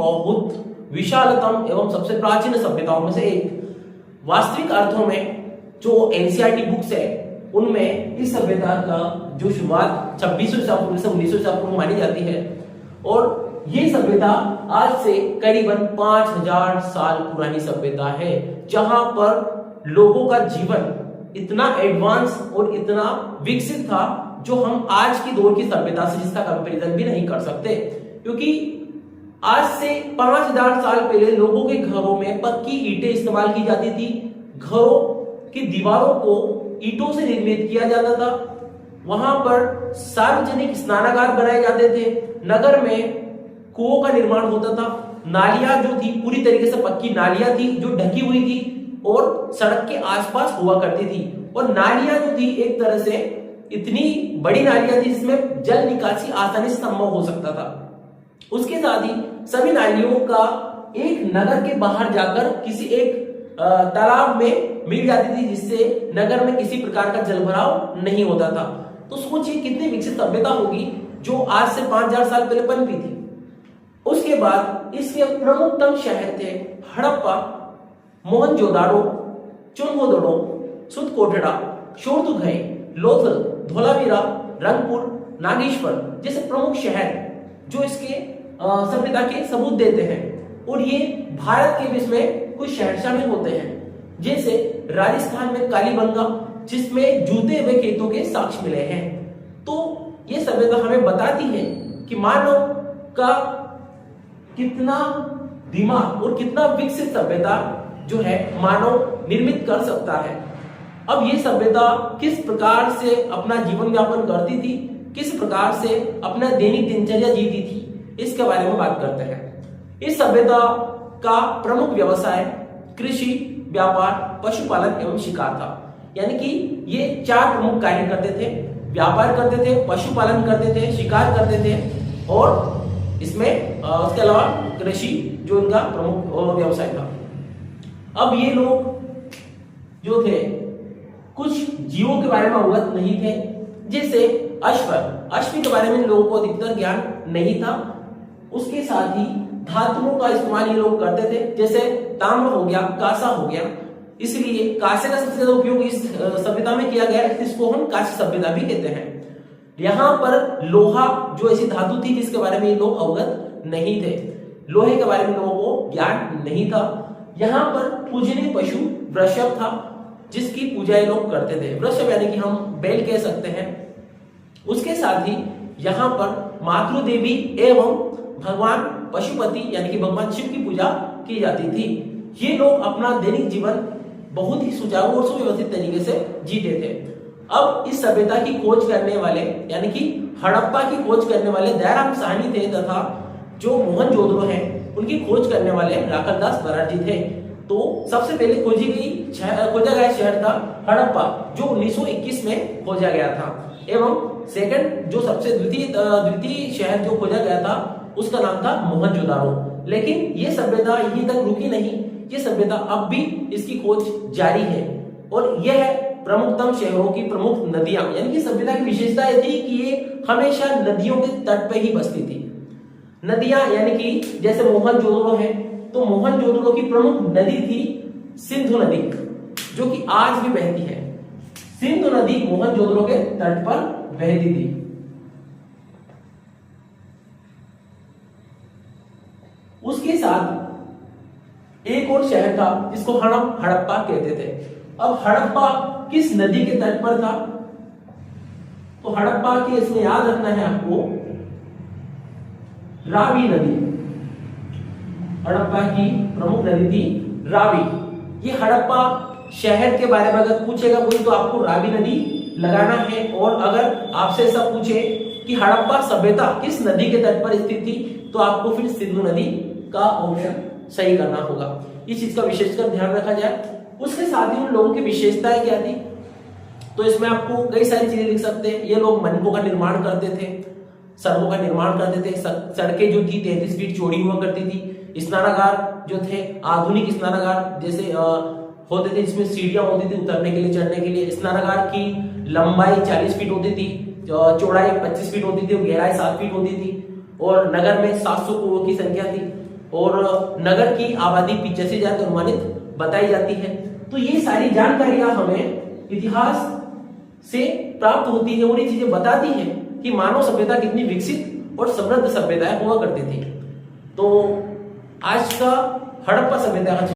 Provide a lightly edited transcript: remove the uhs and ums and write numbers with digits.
बहुत विशालतम एवं सबसे प्राचीन सभ्यताओं में से एक। वास्तविक अर्थों में जो एनसीईआरटी बुक्स है उनमें इस सभ्यता का जो शुरुआत 2600 ईसा पूर्व से 1900 ईसा पूर्व मानी जाती है और ये सभ्यता आज से करीबन 5000 साल पुरानी सभ्यता है, जहां पर लोगों का जीवन इतना एडवांस और इतना विकसित था जो हम आज की दौर की सभ्यता से जिसका कंपैरिजन भी नहीं कर सकते। क्योंकि आज से 5000 साल पहले लोगों के घरों में पक्की ईंटें इस्तेमाल की जाती थी, घरों की दीवारों को ईंटों से निर्मित किया जाता था, वहां पर सार्वजनिक स्नानागार बनाए जाते थे, नगर में कुओं का निर्माण होता था, नालियां जो थी पूरी तरीके से पक्की नालियां थी जो ढकी हुई थी और सड़क के आसपास हुआ करती थी, और नालियां जो थी एक तरह से इतनी बड़ी नालियां थी जिसमें जल निकासी आसानी से संभव हो सकता था। उसके साथ ही सभी नालियों का एक नगर के बाहर जाकर किसी एक तालाब में मिल जाती थी, जिससे नगर में किसी प्रकार का जलभराव नहीं होता था। तो सोचिए कितनी विकसित सभ्यता होगी जो आज से 5000 साल पहले पनपी थी। उसके बाद इसके प्रमुखतम शहर थे हड़प्पा, मोहनजोदाड़ो, चुनवोदड़ो, सुतकोटड़ा, शोरतुघई, लोथल, धोलावीरा, रंगपुर, नागेश्वर जैसे प्रमुख शहर जो इसके सभ्यता के सबूत देते हैं। और ये भारत के बीच में कुछ शहर शामिल होते हैं, जैसे राजस्थान में कालीबंगा जिसमें जूते हुए खेतों के साक्ष्य मिले हैं। तो ये सभ्यता हमें बताती है कि मानव का कितना दिमाग और कितना विकसित सभ्यता जो है मानव निर्मित कर सकता है। अब ये सभ्यता किस प्रकार से अपना जीवन यापन करती थी, किस प्रकार से अपना दैनिक दिनचर्या जीती थी, इसके बारे में बात करते हैं। इस सभ्यता का प्रमुख व्यवसाय कृषि, व्यापार, पशुपालन एवं शिकार था। यानी कि ये 4 प्रमुख कार्य करते थे, व्यापार करते थे, पशुपालन करते थे, शिकार करते थे और इसमें उसके अलावा कृषि जो इनका प्रमुख व्यवसाय था। अब ये लोग जो थे कुछ जीवों के बारे में अवगत नहीं थे, जैसे अश्व के बारे में लोगों को अधिकतर ज्ञान नहीं था। उसके साथ ही धातुओं का इस्तेमाल ये लोग करते थे, जैसे ताम्र हो गया, कांसा हो गया, इसलिए कांसे का सबसे ज्यादा उपयोग इस सभ्यता में किया गया, इसको हम कांस्य सभ्यता भी कहते हैं। यहाँ पर लोहा जो ऐसी धातु थी जिसके बारे में ये लोग अवगत नहीं थे, लोहे के बारे में लोगों को ज्ञान नहीं था। यहाँ पर पूजनीय पशु वृषभ था जिसकी पूजा ये लोग करते थे, वृषभ यानी कि हम बैल कह सकते हैं। उसके साथ ही यहाँ पर मातृ देवी एवं भगवान पशुपति यानी कि भगवान शिव की पूजा की जाती थी। ये लोग अपना दैनिक जीवन बहुत ही सुचारू और सुव्यवस्थित तरीके से जीते थे। अब इस सभ्यता की खोज करने वाले यानी कि हड़प्पा की खोज करने वाले दयाराम साहनी थे तथा जो मोहनजोदड़ो है उनकी खोज करने वाले राखलदास बराड़ थे। तो सबसे पहले खोजा गया शहर था हड़प्पा जो 1921 में खोजा गया था, एवं सेकंड जो सबसे द्वितीय शहर जो खोजा गया था उसका नाम था मोहनजोदाड़ो। लेकिन ये सभ्यता यहीं तक रुकी नहीं, ये सभ्यता अब भी इसकी खोज जारी है और यह प्रमुखतम शहरों की प्रमुख नदियां यानी कि सभ्यता की विशेषता यह थी कि ये हमेशा नदियों के तट पे ही बसती थी। नदियां यानी कि जैसे मोहनजोदड़ो है तो मोहनजोदड़ो की प्रमुख नदी थी सिंधु नदी जो कि आज भी बहती है। सिंधु नदी मोहनजोदड़ो के तट पर बहती थी। उसके साथ एक और शहर था जिसको हम हड़प्पा कहते थे। अब हड़प्पा किस नदी के तट पर था? तो हड़प्पा के इसमें याद रखना है आपको रावी नदी। हड़प्पा की प्रमुख नदी थी रावी। ये हड़प्पा शहर के बारे में अगर पूछेगा कोई तो आपको रावी नदी लगाना है, और अगर आपसे ऐसा पूछे कि हड़प्पा सभ्यता किस नदी के तट पर स्थित थी तो आपको फिर सिंधु नदी का ऑप्शन सही करना होगा। इस चीज का विशेषकर ध्यान रखा जाए। उसके साथ ही उन लोगों की विशेषताएं क्या थी तो इसमें आपको कई सारी चीजें लिख सकते हैं। ये लोग मनकों का निर्माण करते थे, सड़कों का निर्माण करते थे, सड़कें जो थी 33 फीट चौड़ी हुआ करती थी। स्नानागार जो थे आधुनिक स्नानागार जैसे होते थे जिसमें सीढ़ियां होती थी उतरने के लिए चढ़ने के लिए। स्नानागार की लंबाई 40 फीट होती थी, चौड़ाई 25 फीट होती थी और गहराई 7 फीट होती थी, और नगर में 700 कुओं की संख्या थी। और नगर की आबादी 85 से ज्यादा अनुमानित बताई जाती है। तो ये सारी जानकारियां हमें इतिहास से प्राप्त होती है और ये चीजें बताती है कि मानव सभ्यता कितनी विकसित और समृद्ध सभ्यताएं हुआ करती थी। तो आज का हड़प्पा सभ्यता